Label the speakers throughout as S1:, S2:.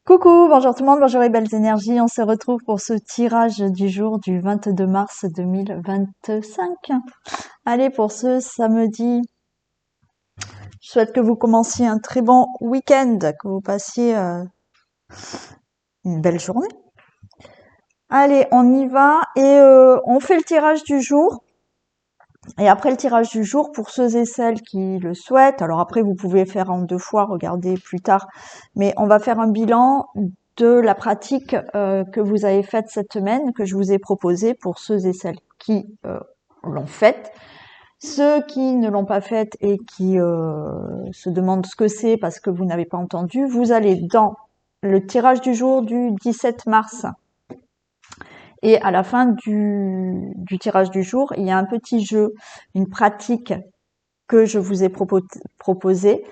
S1: Coucou, bonjour tout le monde, bonjour les belles énergies. On se retrouve pour ce tirage du jour du 22 mars 2025. Allez, pour ce samedi, je souhaite que vous commenciez un très bon week-end, que vous passiez une belle journée. Allez, on y va et on fait le tirage du jour. Et après le tirage du jour, pour ceux et celles qui le souhaitent, alors après vous pouvez faire en 2 fois, regardez plus tard, mais on va faire un bilan de la pratique que vous avez faite cette semaine, que je vous ai proposée pour ceux et celles qui l'ont faite. Ceux qui ne l'ont pas faite et qui se demandent ce que c'est parce que vous n'avez pas entendu, vous allez dans le tirage du jour du 17 mars. Et à la fin du tirage du jour, il y a un petit jeu, une pratique que je vous ai proposé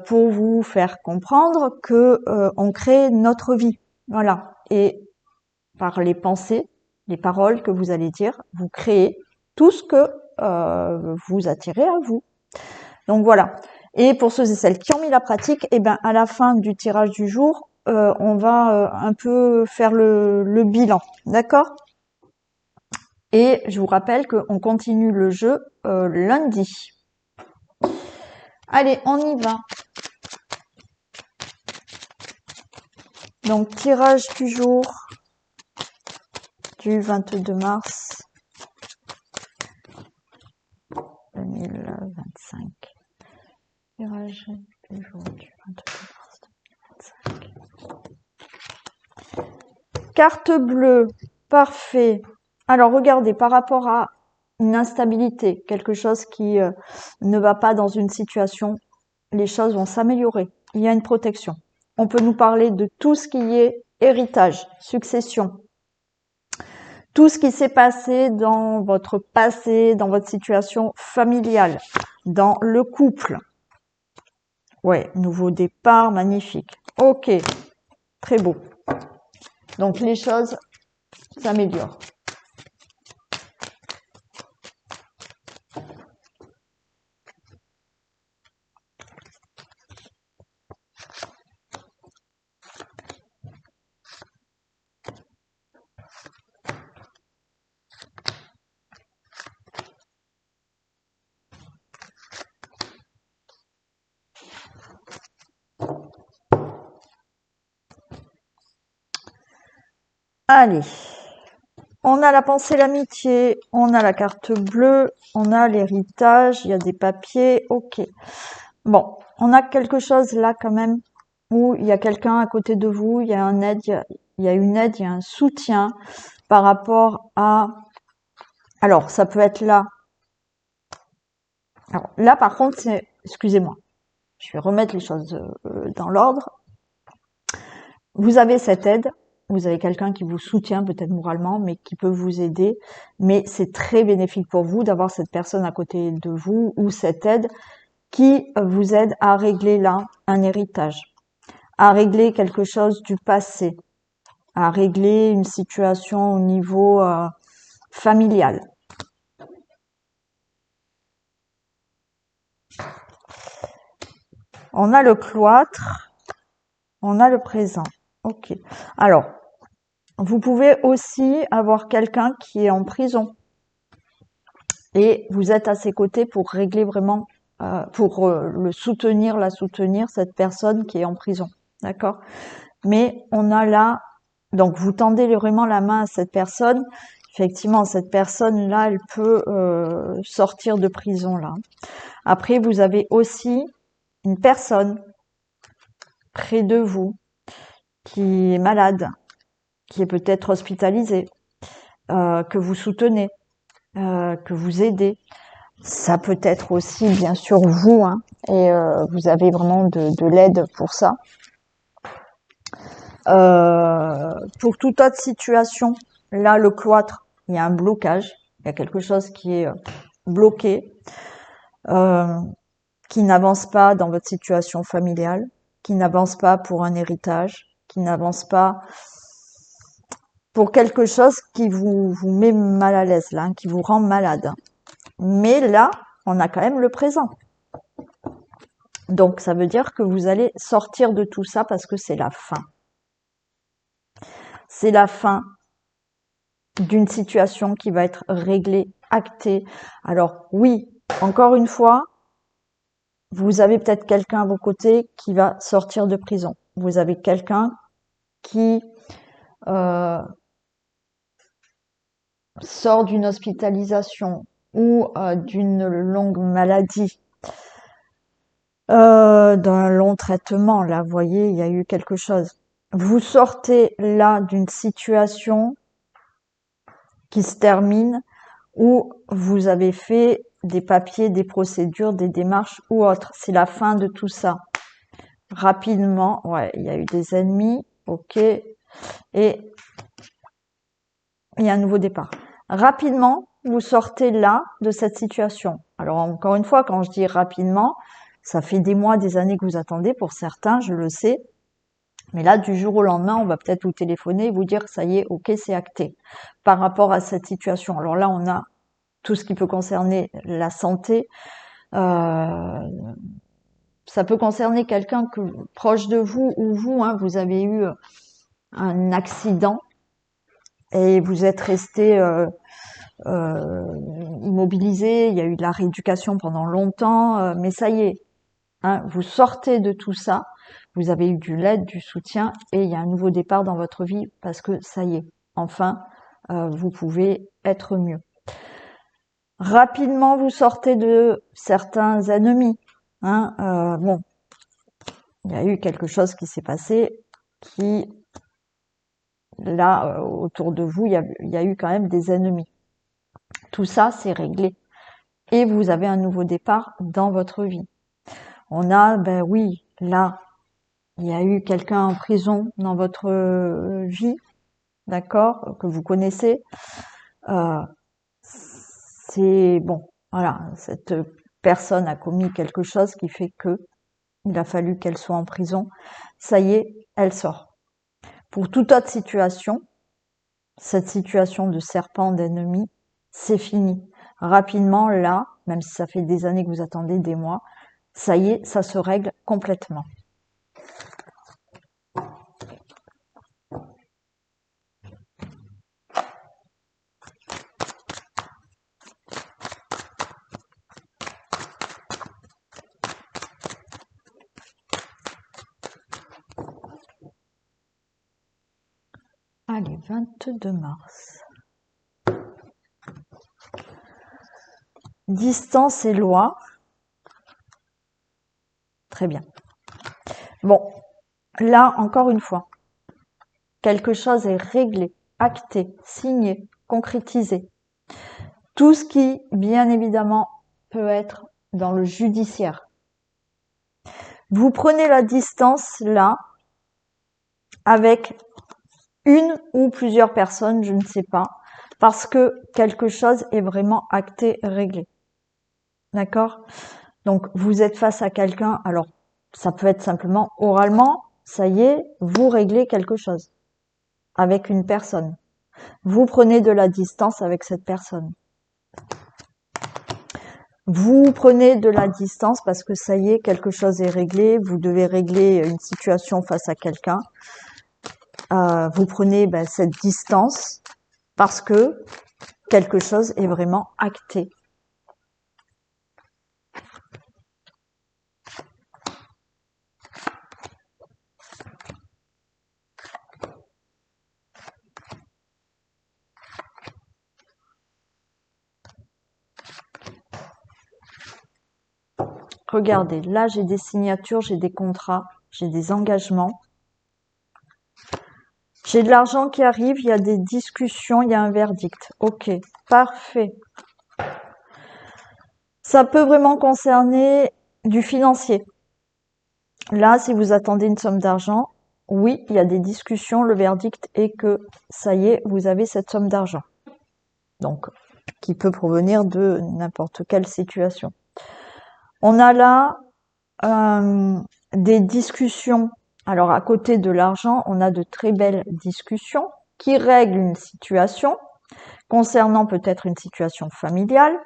S1: pour vous faire comprendre que on crée notre vie. Voilà. Et par les pensées, les paroles que vous allez dire, vous créez tout ce que vous attirez à vous. Donc voilà. Et pour ceux et celles qui ont mis la pratique, eh ben à la fin du tirage du jour, on va un peu faire le bilan, d'accord? Et je vous rappelle qu'on continue le jeu lundi. Allez, on y va. Donc, tirage du jour du 22 mars 2025. Tirage du jour du 22 mars 2025. Carte bleue, parfait. Alors, regardez, par rapport à une instabilité, quelque chose qui ne va pas dans une situation, les choses vont s'améliorer. Il y a une protection. On peut nous parler de tout ce qui est héritage, succession, tout ce qui s'est passé dans votre passé, dans votre situation familiale, dans le couple. Ouais, nouveau départ, magnifique. Ok, très beau. Donc les choses s'améliorent. Allez, on a la pensée, l'amitié, on a la carte bleue, on a l'héritage, il y a des papiers, ok. Bon, on a quelque chose là quand même où il y a quelqu'un à côté de vous, il y a une aide, il y a un soutien par rapport à... Alors, ça peut être là. Alors, là, par contre, c'est... Excusez-moi, je vais remettre les choses dans l'ordre. Vous avez cette aide, vous avez quelqu'un qui vous soutient peut-être moralement, mais qui peut vous aider. Mais c'est très bénéfique pour vous d'avoir cette personne à côté de vous ou cette aide qui vous aide à régler là un héritage, à régler quelque chose du passé, à régler une situation au niveau familial. On a le cloître, on a le présent. Ok. Alors, vous pouvez aussi avoir quelqu'un qui est en prison et vous êtes à ses côtés pour régler vraiment, pour le soutenir, la soutenir, cette personne qui est en prison. D'accord? Mais on a là, donc vous tendez vraiment la main à cette personne. Effectivement, cette personne-là, elle peut sortir de prison là. Après, vous avez aussi une personne près de vous qui est malade, qui est peut-être hospitalisée, que vous soutenez, que vous aidez. Ça peut être aussi, bien sûr, vous, hein, et vous avez vraiment de l'aide pour ça. Pour toute autre situation, là, le cloître, il y a un blocage, il y a quelque chose qui est bloqué, qui n'avance pas dans votre situation familiale, qui n'avance pas pour un héritage, qui n'avance pas pour quelque chose qui vous met mal à l'aise, là, qui vous rend malade. Mais là, on a quand même le présent. Donc, ça veut dire que vous allez sortir de tout ça parce que c'est la fin. c'est la fin d'une situation qui va être réglée, actée. Alors oui, encore une fois, vous avez peut-être quelqu'un à vos côtés qui va sortir de prison. Vous avez quelqu'un qui sort d'une hospitalisation ou d'une longue maladie, d'un long traitement. Là, vous voyez, il y a eu quelque chose. Vous sortez là d'une situation qui se termine où vous avez fait des papiers, des procédures, des démarches ou autres. C'est la fin de tout ça. Rapidement, ouais, il y a eu des ennemis, ok, et il y a un nouveau départ. Rapidement, vous sortez là de cette situation. Alors encore une fois, quand je dis rapidement, ça fait des mois, des années que vous attendez pour certains, je le sais. Mais là, du jour au lendemain, on va peut-être vous téléphoner et vous dire, ça y est, ok, c'est acté. Par rapport à cette situation. Alors là, on a tout ce qui peut concerner la santé. Ça peut concerner quelqu'un que proche de vous ou vous, hein, vous avez eu un accident et vous êtes resté immobilisé. Il y a eu de la rééducation pendant longtemps, mais ça y est, hein, vous sortez de tout ça. Vous avez eu de l'aide, du soutien et il y a un nouveau départ dans votre vie parce que ça y est, enfin, vous pouvez être mieux. Rapidement, vous sortez de certains ennemis. Hein, bon, il y a eu quelque chose qui s'est passé qui, là, autour de vous, il y a eu quand même des ennemis. Tout ça, c'est réglé. Et vous avez un nouveau départ dans votre vie. On a, ben oui, là, il y a eu quelqu'un en prison dans votre vie, d'accord, que vous connaissez. C'est bon, voilà, cette personne a commis quelque chose qui fait que il a fallu qu'elle soit en prison. Ça y est, elle sort. Pour toute autre situation, cette situation de serpent, d'ennemi, c'est fini. Rapidement, là, même si ça fait des années que vous attendez, des mois, ça y est, ça se règle complètement. Allez, 22 mars. Distance et loi. Très bien. Bon, là, encore une fois, quelque chose est réglé, acté, signé, concrétisé. Tout ce qui, bien évidemment, peut être dans le judiciaire. Vous prenez la distance, là, avec une ou plusieurs personnes, je ne sais pas, parce que quelque chose est vraiment acté, réglé. D'accord? Donc, vous êtes face à quelqu'un, alors, ça peut être simplement oralement, ça y est, vous réglez quelque chose avec une personne. Vous prenez de la distance avec cette personne. Vous prenez de la distance parce que ça y est, quelque chose est réglé, vous devez régler une situation face à quelqu'un. Vous prenez cette distance parce que quelque chose est vraiment acté. Regardez, là j'ai des signatures, j'ai des contrats, j'ai des engagements. J'ai de l'argent qui arrive, il y a des discussions, il y a un verdict. Ok, parfait. Ça peut vraiment concerner du financier. Là, si vous attendez une somme d'argent, oui, il y a des discussions, le verdict est que ça y est, vous avez cette somme d'argent. Donc, qui peut provenir de n'importe quelle situation. On a là des discussions. Alors, à côté de l'argent, on a de très belles discussions qui règlent une situation concernant peut-être une situation familiale.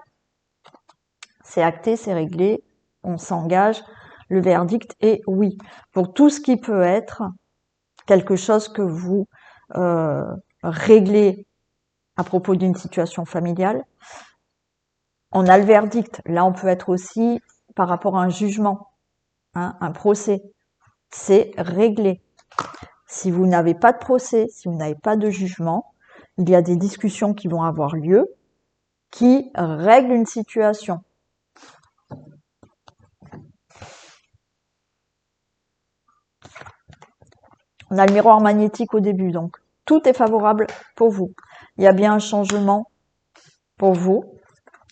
S1: C'est acté, c'est réglé, on s'engage. Le verdict est oui. Pour tout ce qui peut être quelque chose que vous régler à propos d'une situation familiale. On a le verdict. Là, on peut être aussi par rapport à un jugement, hein, un procès. C'est réglé. Si vous n'avez pas de procès, si vous n'avez pas de jugement, il y a des discussions qui vont avoir lieu qui règlent une situation. On a le miroir magnétique au début, donc tout est favorable pour vous. Il y a bien un changement pour vous.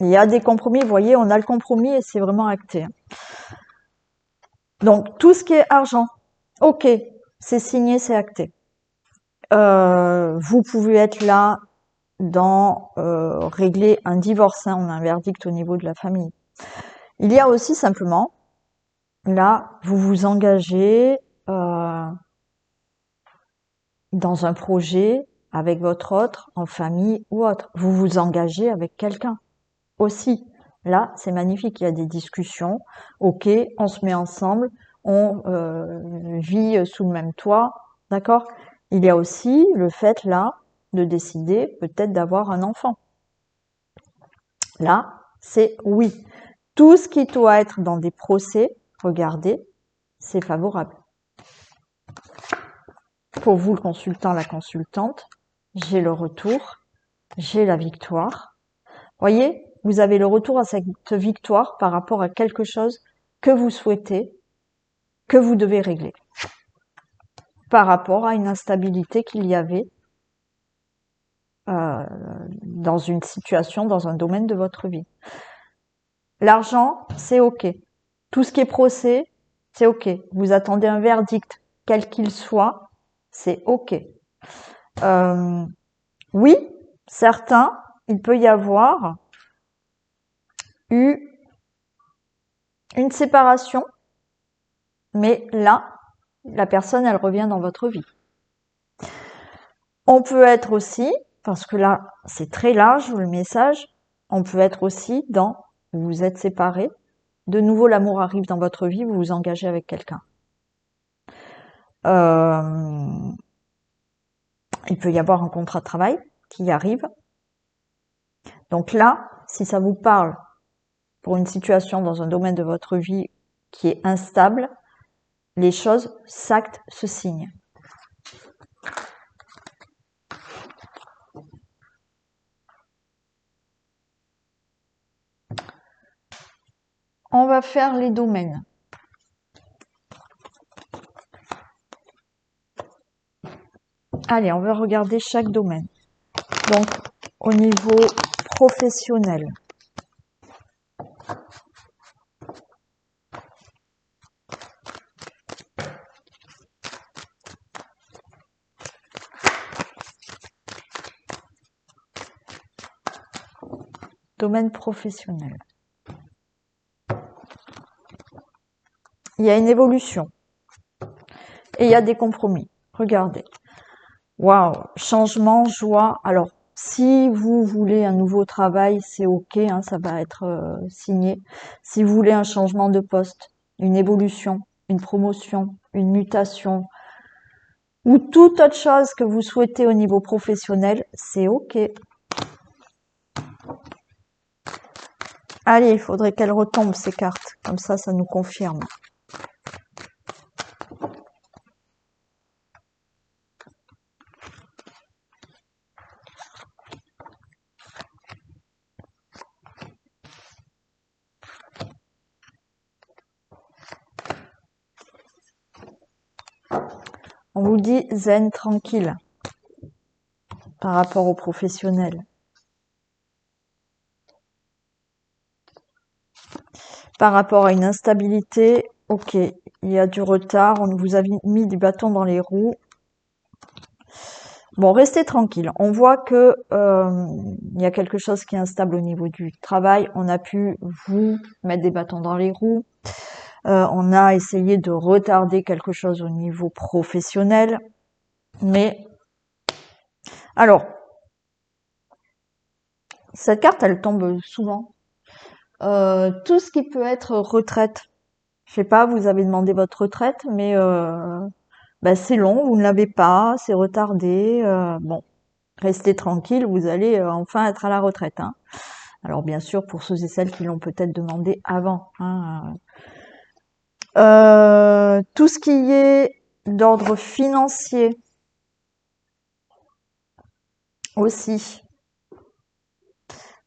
S1: Il y a des compromis, vous voyez, on a le compromis et c'est vraiment acté. Donc, tout ce qui est argent, ok, c'est signé, c'est acté. Vous pouvez être là dans régler un divorce, hein, on a un verdict au niveau de la famille. Il y a aussi simplement, là, vous vous engagez dans un projet avec votre autre, en famille ou autre. Vous vous engagez avec quelqu'un aussi. Là, c'est magnifique, il y a des discussions. Ok, on se met ensemble, on vit sous le même toit, d'accord? Il y a aussi le fait, là, de décider peut-être d'avoir un enfant. Là, c'est oui. Tout ce qui doit être dans des procès, regardez, c'est favorable. Pour vous, le consultant, la consultante, j'ai le retour, j'ai la victoire. Voyez, vous avez le retour à cette victoire par rapport à quelque chose que vous souhaitez, que vous devez régler. Par rapport à une instabilité qu'il y avait dans une situation, dans un domaine de votre vie. L'argent, c'est ok. Tout ce qui est procès, c'est ok. Vous attendez un verdict, quel qu'il soit, c'est ok. Oui, certains, il peut y avoir eu une séparation, mais là, la personne, elle revient dans votre vie. On peut être aussi, parce que là, c'est très large le message, on peut être aussi dans, vous vous êtes séparés, de nouveau l'amour arrive dans votre vie, vous vous engagez avec quelqu'un. Il peut y avoir un contrat de travail qui arrive. Donc là, si ça vous parle pour une situation dans un domaine de votre vie qui est instable, les choses s'actent, se signent. On va faire les domaines. Allez, on va regarder chaque domaine. Donc, au niveau professionnel. Domaine professionnel. Il y a une évolution. Et il y a des compromis. Regardez. Waouh, changement, joie. Alors, si vous voulez un nouveau travail, c'est ok, hein, ça va être signé. Si vous voulez un changement de poste, une évolution, une promotion, une mutation, ou toute autre chose que vous souhaitez au niveau professionnel, c'est ok. Allez, il faudrait qu'elles retombent ces cartes, comme ça nous confirme. On vous dit zen, tranquille, par rapport aux professionnels. Par rapport à une instabilité, ok, il y a du retard, on vous a mis des bâtons dans les roues. Bon, restez tranquille. On voit que il y a quelque chose qui est instable au niveau du travail. On a pu vous mettre des bâtons dans les roues. On a essayé de retarder quelque chose au niveau professionnel. Mais alors, cette carte, elle tombe souvent. Tout ce qui peut être retraite. Je sais pas, vous avez demandé votre retraite, mais ben, c'est long, vous ne l'avez pas, c'est retardé. Bon, restez tranquille, vous allez enfin être à la retraite, hein. Alors bien sûr, pour ceux et celles qui l'ont peut-être demandé avant, hein. Tout ce qui est d'ordre financier aussi.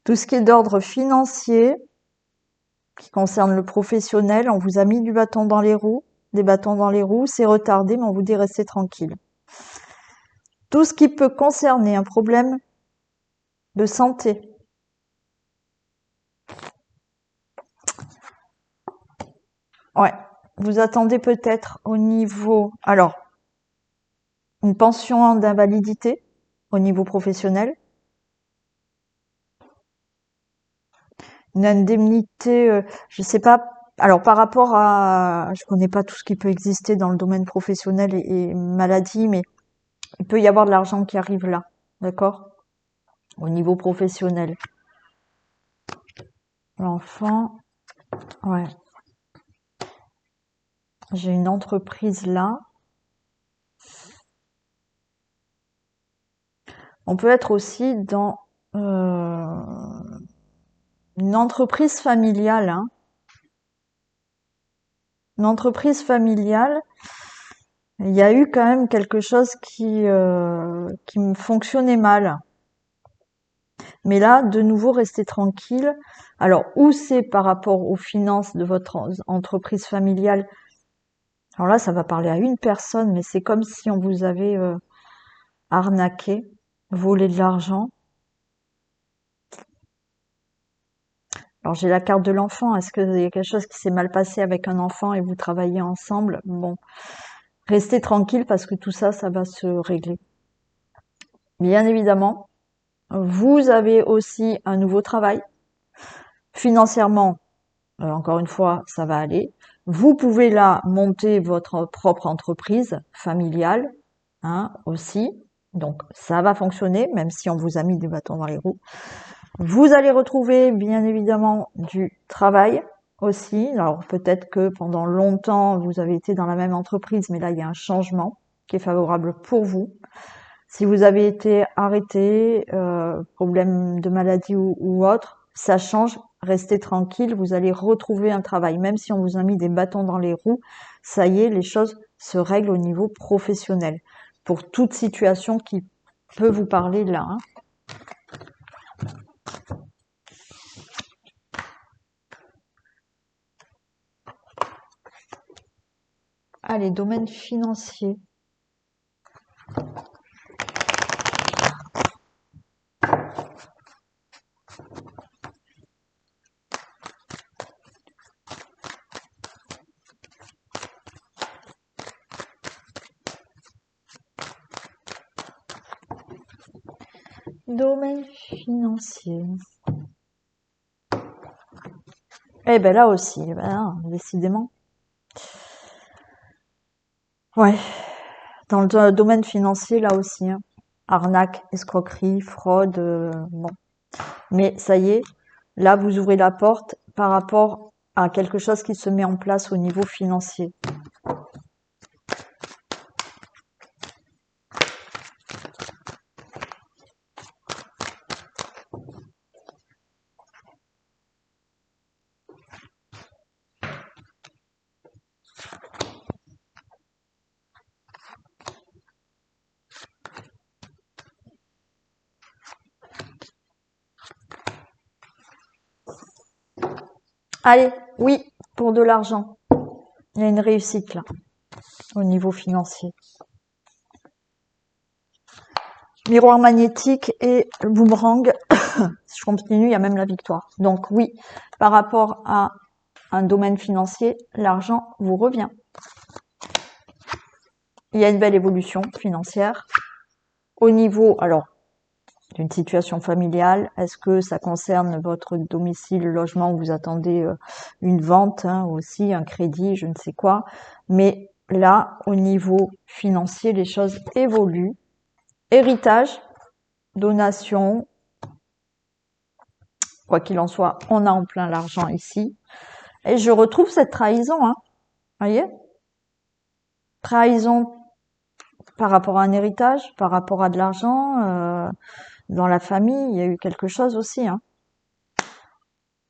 S1: Tout ce qui est d'ordre financier, qui concerne le professionnel, on vous a mis du bâton dans les roues, des bâtons dans les roues, c'est retardé, mais on vous dit restez tranquille. Tout ce qui peut concerner un problème de santé. Ouais, vous attendez peut-être au niveau, alors, une pension d'invalidité au niveau professionnel, une indemnité, je sais pas. Alors par rapport à, je connais pas tout ce qui peut exister dans le domaine professionnel et maladie, mais il peut y avoir de l'argent qui arrive là, d'accord? Au niveau professionnel. L'enfant, ouais. J'ai une entreprise là. On peut être aussi dans une entreprise familiale, hein. Une entreprise familiale, il y a eu quand même quelque chose qui me fonctionnait mal. Mais là, de nouveau, restez tranquille. Alors, où c'est par rapport aux finances de votre entreprise familiale? Alors là, ça va parler à une personne, mais c'est comme si on vous avait arnaqué, volé de l'argent. Alors j'ai la carte de l'enfant. Est-ce qu'il y a quelque chose qui s'est mal passé avec un enfant et vous travaillez ensemble? Bon, restez tranquille parce que tout ça, ça va se régler. Bien évidemment, vous avez aussi un nouveau travail. Financièrement, encore une fois, ça va aller. Vous pouvez là monter votre propre entreprise familiale, hein, aussi. Donc ça va fonctionner, même si on vous a mis des bâtons dans les roues. Vous allez retrouver bien évidemment du travail aussi. Alors peut-être que pendant longtemps vous avez été dans la même entreprise, mais là il y a un changement qui est favorable pour vous. Si vous avez été arrêté, problème de maladie ou autre, ça change. Restez tranquille, vous allez retrouver un travail. Même si on vous a mis des bâtons dans les roues, ça y est, les choses se règlent au niveau professionnel. Pour toute situation qui peut vous parler là, hein. Allez, domaine financier. Domaine financier. Eh ben là aussi, eh ben, décidément. Ouais, dans le domaine financier, là aussi, hein. Arnaque, escroquerie, fraude, bon. Mais ça y est, là, vous ouvrez la porte par rapport à quelque chose qui se met en place au niveau financier. Allez, oui, pour de l'argent. Il y a une réussite là, au niveau financier. Miroir magnétique et le boomerang. Si je continue, il y a même la victoire. Donc oui, par rapport à un domaine financier, l'argent vous revient. Il y a une belle évolution financière. Au niveau, alors, d'une situation familiale, est-ce que ça concerne votre domicile, le logement où vous attendez une vente, hein, aussi, un crédit, je ne sais quoi. Mais là, au niveau financier, les choses évoluent. Héritage, donation, quoi qu'il en soit, on a en plein l'argent ici. Et je retrouve cette trahison, hein. Voyez? Trahison par rapport à un héritage, par rapport à de l'argent, dans la famille, il y a eu quelque chose aussi, hein.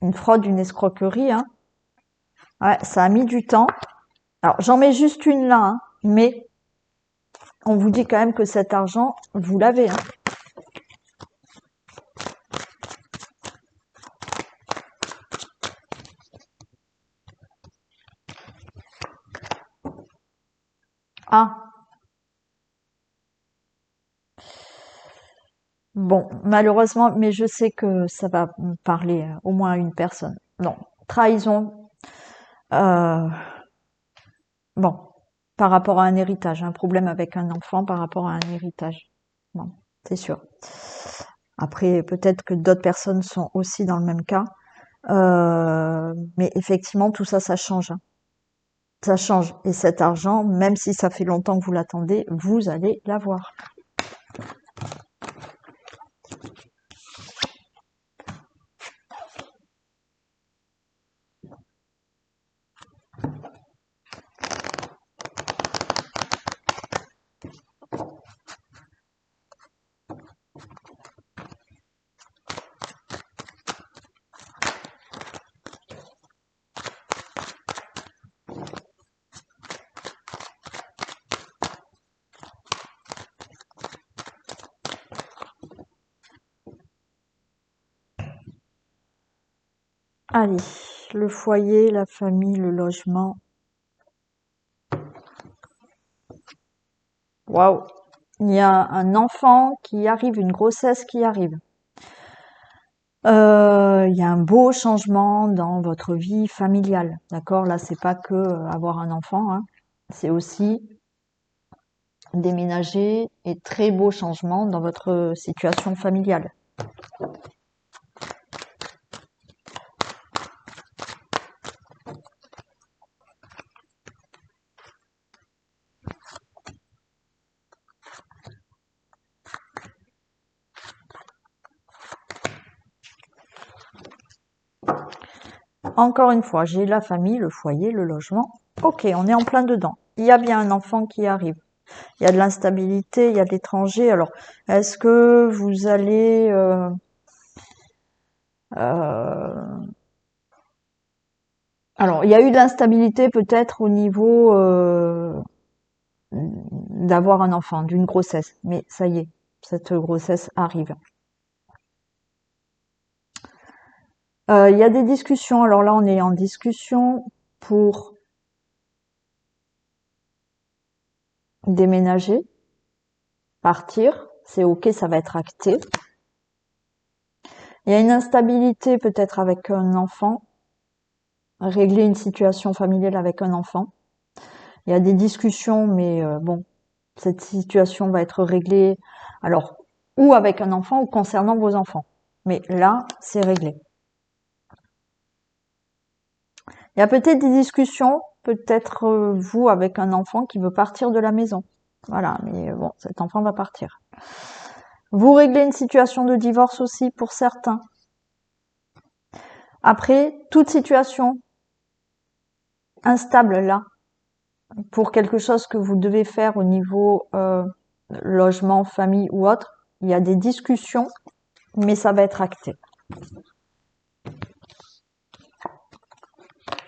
S1: Une fraude, une escroquerie, hein. Ouais, ça a mis du temps. Alors, j'en mets juste une là, hein, mais on vous dit quand même que cet argent, vous l'avez, hein. Ah, bon, malheureusement, mais je sais que ça va me parler au moins à une personne. Non, trahison, euh, bon, par rapport à un héritage, un problème avec un enfant par rapport à un héritage. Bon, c'est sûr. Après, peut-être que d'autres personnes sont aussi dans le même cas. Mais effectivement, tout ça, ça change, hein. Ça change. Et cet argent, même si ça fait longtemps que vous l'attendez, vous allez l'avoir. Allez, le foyer, la famille, le logement. Waouh! Il y a un enfant qui arrive, une grossesse qui arrive. Il y a un beau changement dans votre vie familiale, d'accord? Là, c'est pas que avoir un enfant, hein. C'est aussi déménager et très beau changement dans votre situation familiale. Encore une fois, j'ai la famille, le foyer, le logement. Ok, on est en plein dedans. Il y a bien un enfant qui arrive. Il y a de l'instabilité, il y a de l'étranger. Alors, est-ce que vous allez euh, alors, il y a eu de l'instabilité peut-être au niveau d'avoir un enfant, d'une grossesse. Mais ça y est, cette grossesse arrive. Il y a des discussions. Alors là, on est en discussion pour déménager, partir. C'est ok, ça va être acté. Il y a une instabilité peut-être avec un enfant, régler une situation familiale avec un enfant. Il y a des discussions, mais bon, cette situation va être réglée, alors, ou avec un enfant ou concernant vos enfants. Mais là, c'est réglé. Il y a peut-être des discussions, peut-être vous avec un enfant qui veut partir de la maison. Voilà, mais bon, cet enfant va partir. Vous réglez une situation de divorce aussi pour certains. Après, toute situation instable là, pour quelque chose que vous devez faire au niveau logement, famille ou autre, il y a des discussions, mais ça va être acté.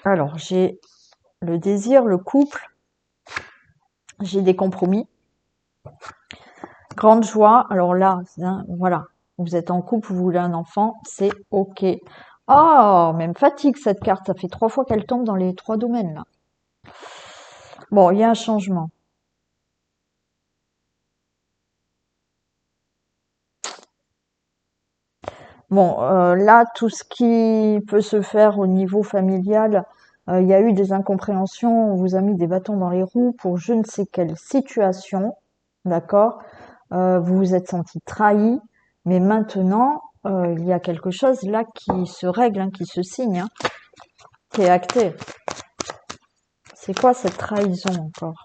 S1: Alors, j'ai le désir, le couple, j'ai des compromis, grande joie. Alors là, hein, voilà, vous êtes en couple, vous voulez un enfant, c'est ok. Oh, même fatigue cette carte, ça fait 3 fois qu'elle tombe dans les 3 domaines là. Bon, il y a un changement. Bon, là, tout ce qui peut se faire au niveau familial, il y a eu des incompréhensions, on vous a mis des bâtons dans les roues pour je ne sais quelle situation, d'accord? Vous vous êtes senti trahi, mais maintenant, il y a quelque chose là qui se règle, hein, qui se signe, hein, qui est acté. C'est quoi cette trahison encore?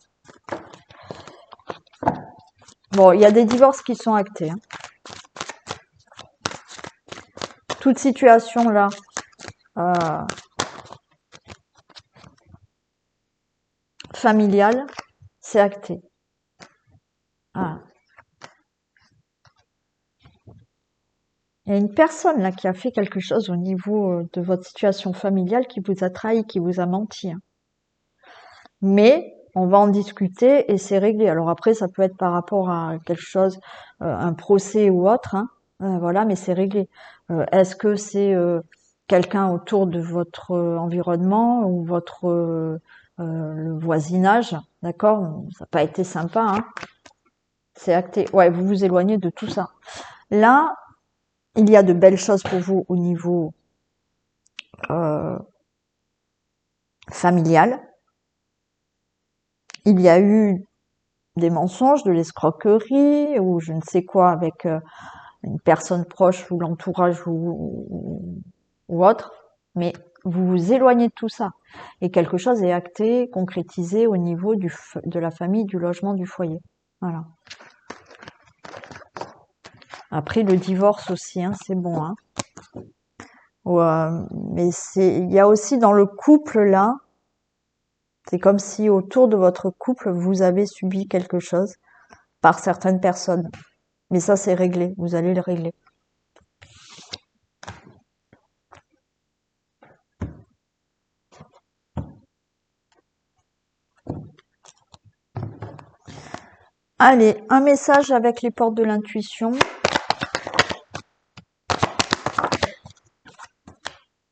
S1: Bon, il y a des divorces qui sont actés, hein. Toute situation là, euh, familiale, c'est acté. Ah. Il y a une personne là qui a fait quelque chose au niveau de votre situation familiale, qui vous a trahi, qui vous a menti, hein. Mais on va en discuter et c'est réglé. Alors après, ça peut être par rapport à quelque chose, un procès ou autre, hein. Voilà, mais c'est réglé. Est-ce que c'est quelqu'un autour de votre environnement ou votre le voisinage, d'accord? Ça n'a pas été sympa, hein. C'est acté. Ouais, vous vous éloignez de tout ça. Là, il y a de belles choses pour vous au niveau euh, familial. Il y a eu des mensonges, de l'escroquerie ou je ne sais quoi avec une personne proche ou l'entourage ou autre, mais vous vous éloignez de tout ça. Et quelque chose est acté, concrétisé au niveau de la famille, du logement, du foyer. Voilà. Après, le divorce aussi, hein, c'est bon, hein. Mais il y a aussi dans le couple là, c'est comme si autour de votre couple, vous avez subi quelque chose par certaines personnes. Mais ça, c'est réglé. Vous allez le régler. Allez, un message avec les portes de l'intuition.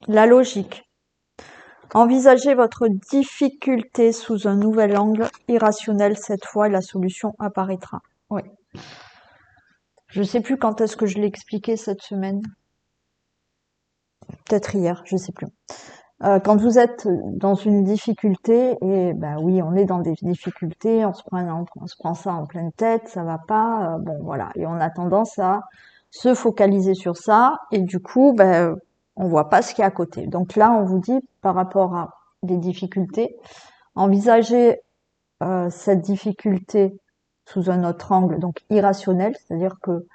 S1: La logique. Envisagez votre difficulté sous un nouvel angle irrationnel cette fois et la solution apparaîtra. Oui. Je sais plus quand est-ce que je l'ai expliqué cette semaine. Peut-être hier, je sais plus. Quand vous êtes dans une difficulté, et ben oui, on est dans des difficultés, on se prend ça en pleine tête, ça va pas, bon voilà, et on a tendance à se focaliser sur ça, et du coup, ben on voit pas ce qu'il y a à côté. Donc là, on vous dit par rapport à des difficultés, envisagez cette difficulté sous un autre angle, donc irrationnel, c'est-à-dire que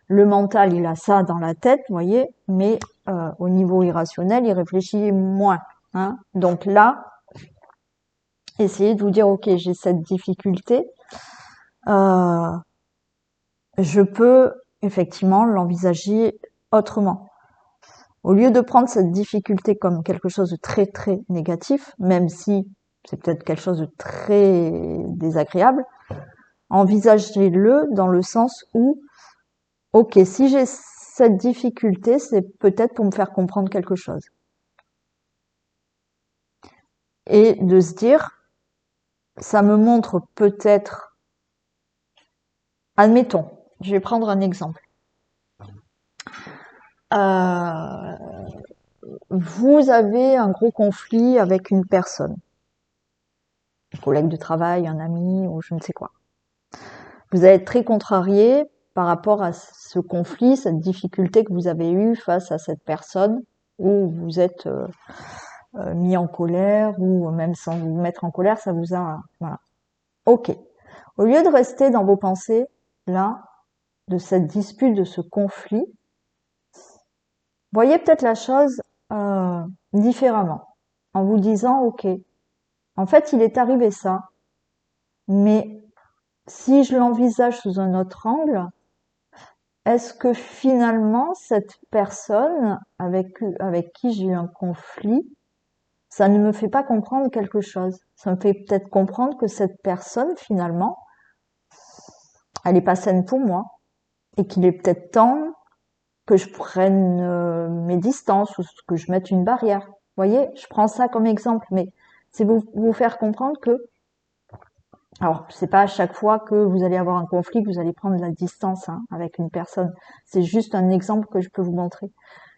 S1: le mental, il a ça dans la tête, vous voyez, mais au niveau irrationnel, il réfléchit moins, hein. Donc là, essayez de vous dire, ok, j'ai cette difficulté, euh, je peux effectivement l'envisager autrement. Au lieu de prendre cette difficulté comme quelque chose de très très négatif, même si c'est peut-être quelque chose de très désagréable, envisagez-le dans le sens où, ok, si j'ai cette difficulté, c'est peut-être pour me faire comprendre quelque chose. Et de se dire, ça me montre peut-être, admettons, je vais prendre un exemple. Euh, vous avez un gros conflit avec une personne, un collègue de travail, un ami ou je ne sais quoi. Vous allez être très contrarié par rapport à ce conflit, cette difficulté que vous avez eue face à cette personne, où vous êtes mis en colère, ou même sans vous mettre en colère, ça vous a... Voilà. Ok. Au lieu de rester dans vos pensées, là, de cette dispute, de ce conflit, voyez peut-être la chose différemment, en vous disant, ok, en fait, il est arrivé ça, mais si je l'envisage sous un autre angle, est-ce que finalement, cette personne avec qui j'ai eu un conflit, ça ne me fait pas comprendre quelque chose? Ça me fait peut-être comprendre que cette personne, finalement, elle est pas saine pour moi, et qu'il est peut-être temps que je prenne mes distances ou que je mette une barrière. Vous voyez, je prends ça comme exemple, mais c'est vous faire comprendre que, alors c'est pas à chaque fois que vous allez avoir un conflit que vous allez prendre la distance hein, avec une personne. C'est juste un exemple que je peux vous montrer.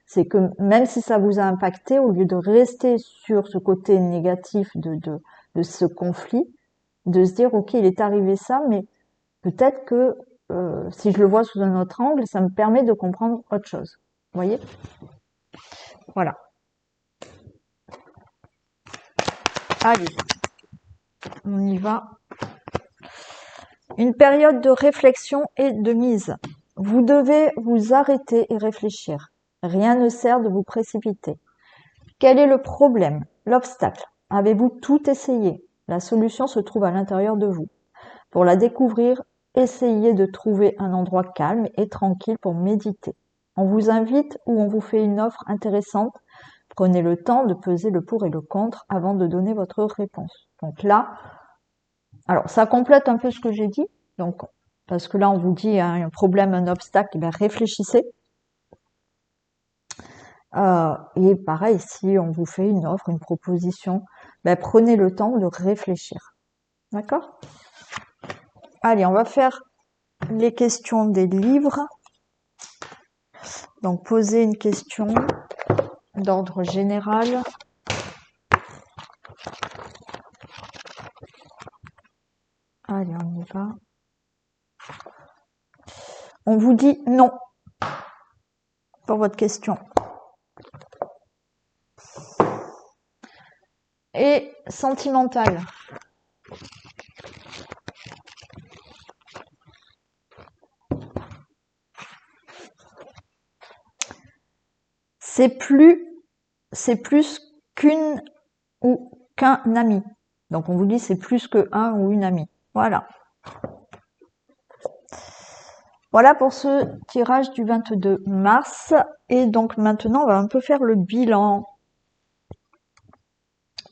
S1: C'est que même si ça vous a impacté, au lieu de rester sur ce côté négatif de ce conflit, de se dire ok, il est arrivé ça, mais peut-être que si je le vois sous un autre angle, ça me permet de comprendre autre chose. Vous voyez? Voilà. Allez, on y va. Une période de réflexion et de mise. Vous devez vous arrêter et réfléchir. Rien ne sert de vous précipiter. Quel est le problème? L'obstacle? Avez-vous tout essayé? La solution se trouve à l'intérieur de vous. Pour la découvrir, essayez de trouver un endroit calme et tranquille pour méditer. On vous invite ou on vous fait une offre intéressante. Prenez le temps de peser le pour et le contre avant de donner votre réponse. Donc là, alors ça complète un peu ce que j'ai dit. Donc, parce que là, on vous dit hein, un problème, un obstacle, eh bien, réfléchissez. Et pareil, si on vous fait une offre, une proposition, ben, prenez le temps de réfléchir. D'accord? Allez, on va faire les questions des livres. Donc, posez une question d'ordre général. Allez, on y va. On vous dit non pour votre question. Et sentimental. C'est plus qu'une ou qu'un ami. Donc on vous dit c'est plus que un ou une amie. Voilà. Voilà pour ce tirage du 22 mars. Et donc maintenant, on va un peu faire le bilan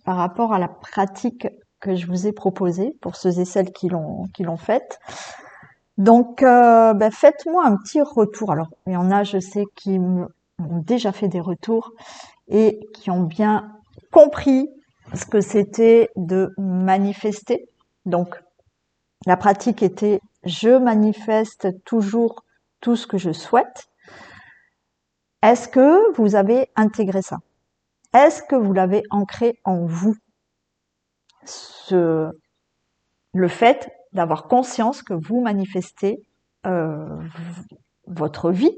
S1: par rapport à la pratique que je vous ai proposée pour ceux et celles qui l'ont faite. Donc, faites-moi un petit retour. Alors, il y en a, je sais, qui ont déjà fait des retours et qui ont bien compris ce que c'était de manifester. Donc, la pratique était je manifeste toujours tout ce que je souhaite. Est-ce que vous avez intégré ça? Est-ce que vous l'avez ancré en vous? Le fait d'avoir conscience que vous manifestez votre vie.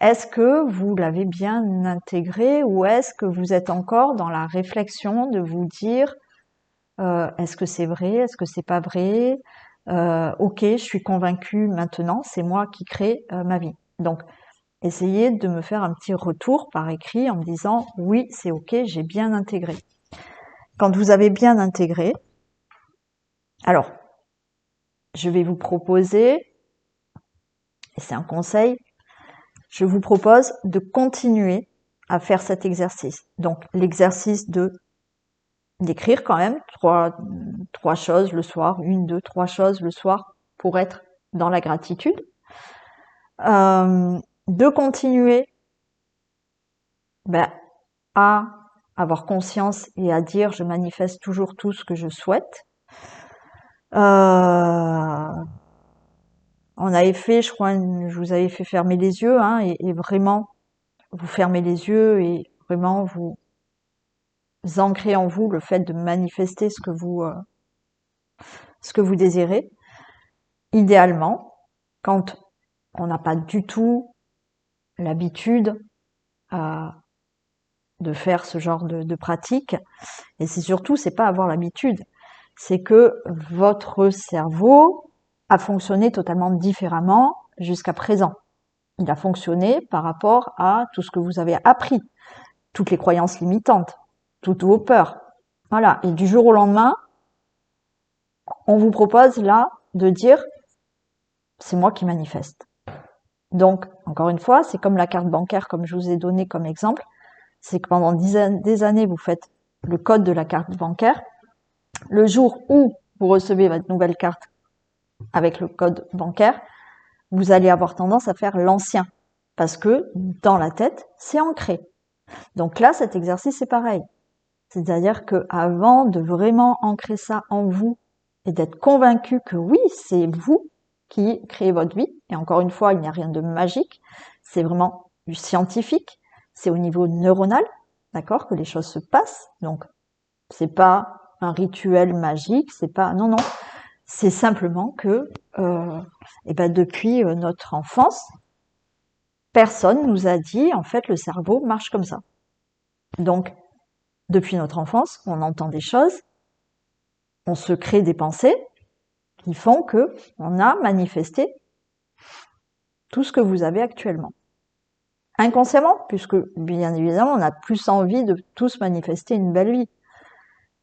S1: Est-ce que vous l'avez bien intégré ou est-ce que vous êtes encore dans la réflexion de vous dire est-ce que c'est vrai, est-ce que c'est pas vrai, ok, je suis convaincue maintenant, c'est moi qui crée ma vie. Donc, essayez de me faire un petit retour par écrit en me disant oui, c'est ok, j'ai bien intégré. Quand vous avez bien intégré, alors, je vais vous proposer, et c'est un conseil, je vous propose de continuer à faire cet exercice. Donc, l'exercice d'écrire quand même trois choses le soir, 1, 2, 3 choses le soir pour être dans la gratitude. De continuer à avoir conscience et à dire je manifeste toujours tout ce que je souhaite. On avait fait, je crois, je vous avais fait fermer les yeux hein, et vraiment vous fermez les yeux et vraiment vous ancrez en vous le fait de manifester ce que vous désirez. Idéalement, quand on n'a pas du tout l'habitude de faire ce genre de pratique, et c'est surtout, c'est pas avoir l'habitude, c'est que votre cerveau a fonctionné totalement différemment jusqu'à présent. Il a fonctionné par rapport à tout ce que vous avez appris, toutes les croyances limitantes, toutes vos peurs. Voilà. Et du jour au lendemain, on vous propose là de dire c'est moi qui manifeste. Donc, encore une fois, c'est comme la carte bancaire, comme je vous ai donné comme exemple. C'est que pendant des années, vous faites le code de la carte bancaire. Le jour où vous recevez votre nouvelle carte avec le code bancaire, vous allez avoir tendance à faire l'ancien. Parce que dans la tête, c'est ancré. Donc là, cet exercice, c'est pareil. C'est-à-dire que avant de vraiment ancrer ça en vous et d'être convaincu que oui, c'est vous qui créez votre vie, et encore une fois, il n'y a rien de magique, c'est vraiment du scientifique, c'est au niveau neuronal, d'accord, que les choses se passent. Donc, c'est pas un rituel magique, c'est pas, non, c'est simplement que, depuis notre enfance, personne nous a dit, en fait, le cerveau marche comme ça. Donc, depuis notre enfance, on entend des choses, on se crée des pensées qui font que on a manifesté tout ce que vous avez actuellement. Inconsciemment, puisque bien évidemment, on a plus envie de tous manifester une belle vie.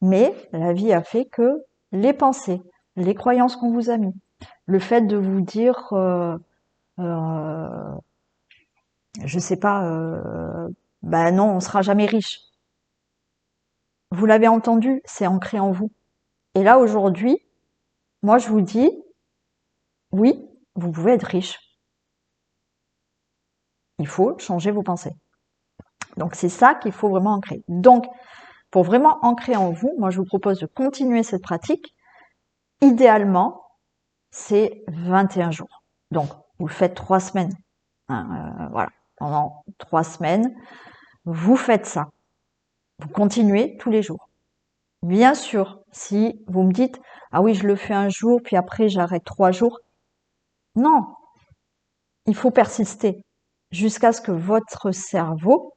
S1: Mais la vie a fait que les pensées, les croyances qu'on vous a mis, Le fait de vous dire, euh, je sais pas, bah non, on sera jamais riche. Vous l'avez entendu, c'est ancré en vous. Et là, aujourd'hui, moi, je vous dis, oui, vous pouvez être riche. Il faut changer vos pensées. Donc, c'est ça qu'il faut vraiment ancrer. Donc, pour vraiment ancrer en vous, moi, je vous propose de continuer cette pratique. Idéalement, c'est 21 jours. Donc, vous le faites 3 semaines. Hein, voilà. Pendant 3 semaines, vous faites ça. Vous continuez tous les jours. Bien sûr, si vous me dites, ah oui, je le fais un jour, puis après j'arrête 3 jours. Non, il faut persister jusqu'à ce que votre cerveau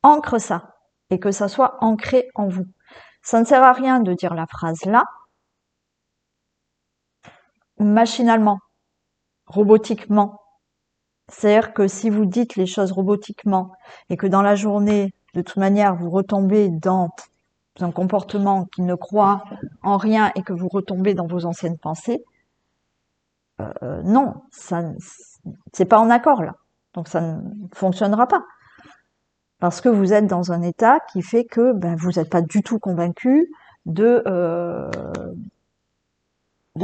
S1: ancre ça et que ça soit ancré en vous. Ça ne sert à rien de dire la phrase là, machinalement, robotiquement. C'est-à-dire que si vous dites les choses robotiquement et que dans la journée, de toute manière, vous retombez dans un comportement qui ne croit en rien et que vous retombez dans vos anciennes pensées, non, ça, c'est pas en accord là. Donc ça ne fonctionnera pas. Parce que vous êtes dans un état qui fait que ben, vous n'êtes pas du tout convaincu de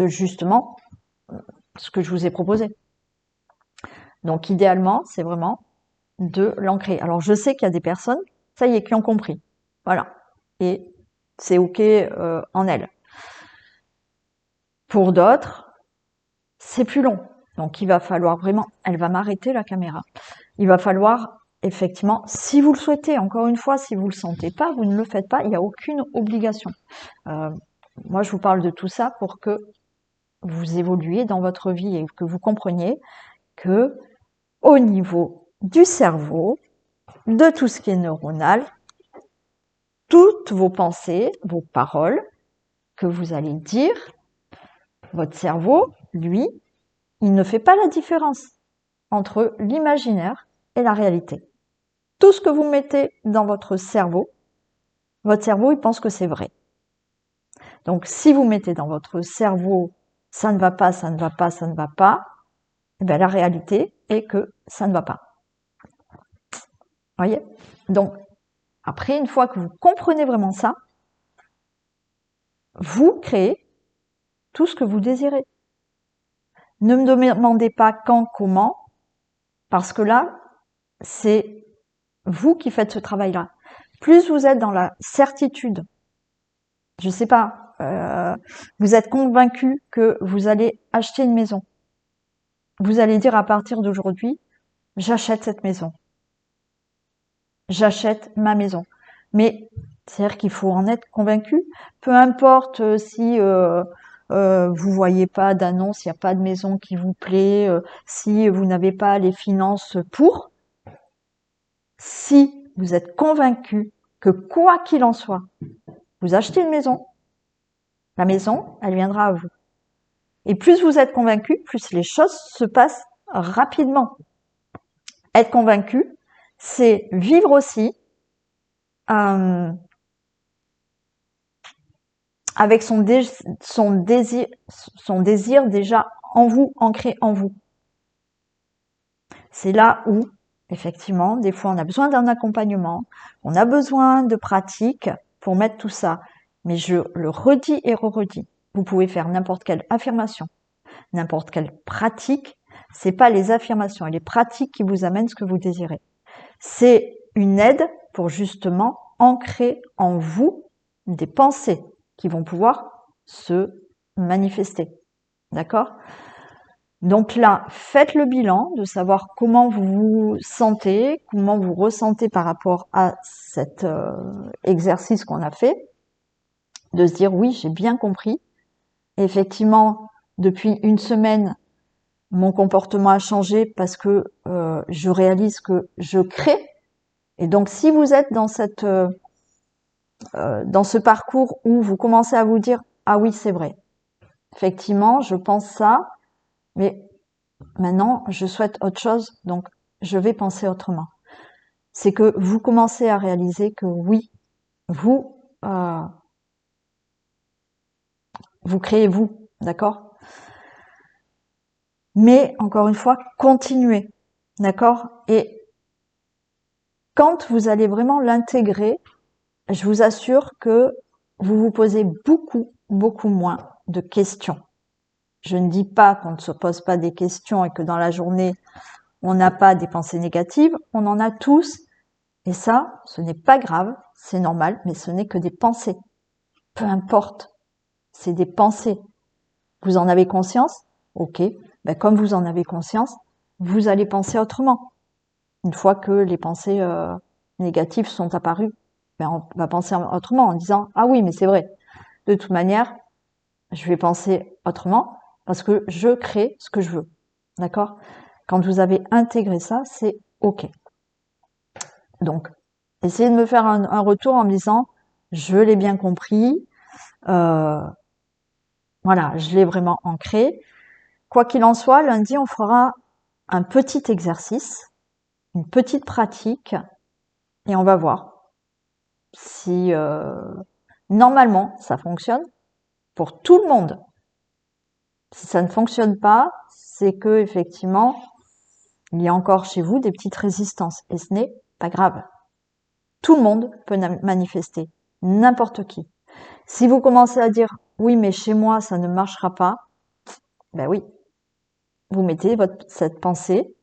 S1: justement ce que je vous ai proposé. Donc idéalement, c'est vraiment de l'ancrer. Alors je sais qu'il y a des personnes, ça y est, qui ont compris. Voilà. Et c'est OK en elles. Pour d'autres, c'est plus long. Donc il va falloir vraiment, elle va m'arrêter la caméra. Il va falloir effectivement, si vous le souhaitez, encore une fois, si vous le sentez pas, vous ne le faites pas, il n'y a aucune obligation. Moi, je vous parle de tout ça pour que vous évoluiez dans votre vie et que vous compreniez que au niveau du cerveau, de tout ce qui est neuronal, toutes vos pensées, vos paroles que vous allez dire, votre cerveau, lui, il ne fait pas la différence entre l'imaginaire et la réalité. Tout ce que vous mettez dans votre cerveau, il pense que c'est vrai. Donc, si vous mettez dans votre cerveau, ça ne va pas, ça ne va pas, ça ne va pas, eh bien, la réalité est que ça ne va pas. Voyez? Donc, après, une fois que vous comprenez vraiment ça, vous créez tout ce que vous désirez. Ne me demandez pas quand, comment, parce que là, c'est vous qui faites ce travail-là. Plus vous êtes dans la certitude, je sais pas, vous êtes convaincu que vous allez acheter une maison. Vous allez dire à partir d'aujourd'hui, j'achète cette maison. J'achète ma maison. Mais c'est-à-dire qu'il faut en être convaincu. Peu importe si vous voyez pas d'annonce, il n'y a pas de maison qui vous plaît, si vous n'avez pas les finances pour, si vous êtes convaincu que quoi qu'il en soit, vous achetez une maison, la maison, elle viendra à vous. Et plus vous êtes convaincu, plus les choses se passent rapidement. Être convaincu, c'est vivre aussi avec son désir déjà en vous, ancré en vous. C'est là où, effectivement, des fois on a besoin d'un accompagnement, on a besoin de pratique pour mettre tout ça. Mais je le redis et re-redis. Vous pouvez faire n'importe quelle affirmation, n'importe quelle pratique. C'est pas les affirmations et les pratiques qui vous amènent ce que vous désirez. C'est une aide pour justement ancrer en vous des pensées qui vont pouvoir se manifester. D'accord? Donc là, faites le bilan de savoir comment vous vous sentez, comment vous ressentez par rapport à cet exercice qu'on a fait, de se dire oui, j'ai bien compris. Effectivement, depuis une semaine, mon comportement a changé parce que je réalise que je crée. Et donc, si vous êtes dans dans ce parcours où vous commencez à vous dire ah oui, c'est vrai, effectivement, je pense ça, mais maintenant, je souhaite autre chose, donc je vais penser autrement. C'est que vous commencez à réaliser que oui, vous, vous créez vous, d'accord? Mais encore une fois, continuez, d'accord? Et quand vous allez vraiment l'intégrer, je vous assure que vous vous posez beaucoup moins de questions. Je ne dis pas qu'on ne se pose pas des questions et que dans la journée, on n'a pas des pensées négatives. On en a tous. Et ça, ce n'est pas grave, c'est normal, mais ce n'est que des pensées. Peu importe, c'est des pensées. Vous en avez conscience? Ok. Ben, comme vous en avez conscience, vous allez penser autrement. Une fois que les pensées négatives sont apparues, ben, on va penser autrement en disant ah oui, mais c'est vrai. De toute manière, je vais penser autrement parce que je crée ce que je veux. D'accord? Quand vous avez intégré ça, c'est ok. Donc, essayez de me faire un retour en me disant je l'ai bien compris, euh, voilà, je l'ai vraiment ancré. Quoi qu'il en soit, lundi, on fera un petit exercice, une petite pratique, et on va voir si normalement ça fonctionne pour tout le monde. Si ça ne fonctionne pas, c'est que effectivement il y a encore chez vous des petites résistances, et ce n'est pas grave. Tout le monde peut manifester, n'importe qui. Si vous commencez à dire oui, mais chez moi ça ne marchera pas, ben oui, vous mettez cette pensée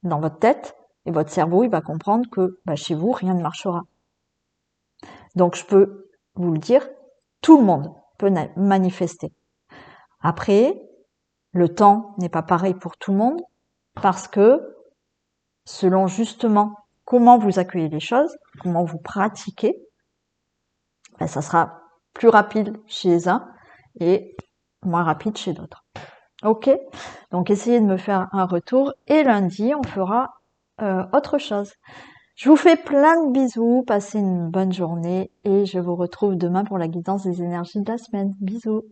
S1: dans votre tête et votre cerveau il va comprendre que ben, chez vous rien ne marchera. Donc je peux vous le dire, tout le monde peut manifester. Après, le temps n'est pas pareil pour tout le monde parce que selon justement comment vous accueillez les choses, comment vous pratiquez, ben, ça sera plus rapide chez les uns et moins rapide chez d'autres. Ok? Donc essayez de me faire un retour et lundi on fera autre chose. Je vous fais plein de bisous, passez une bonne journée et je vous retrouve demain pour la guidance des énergies de la semaine. Bisous!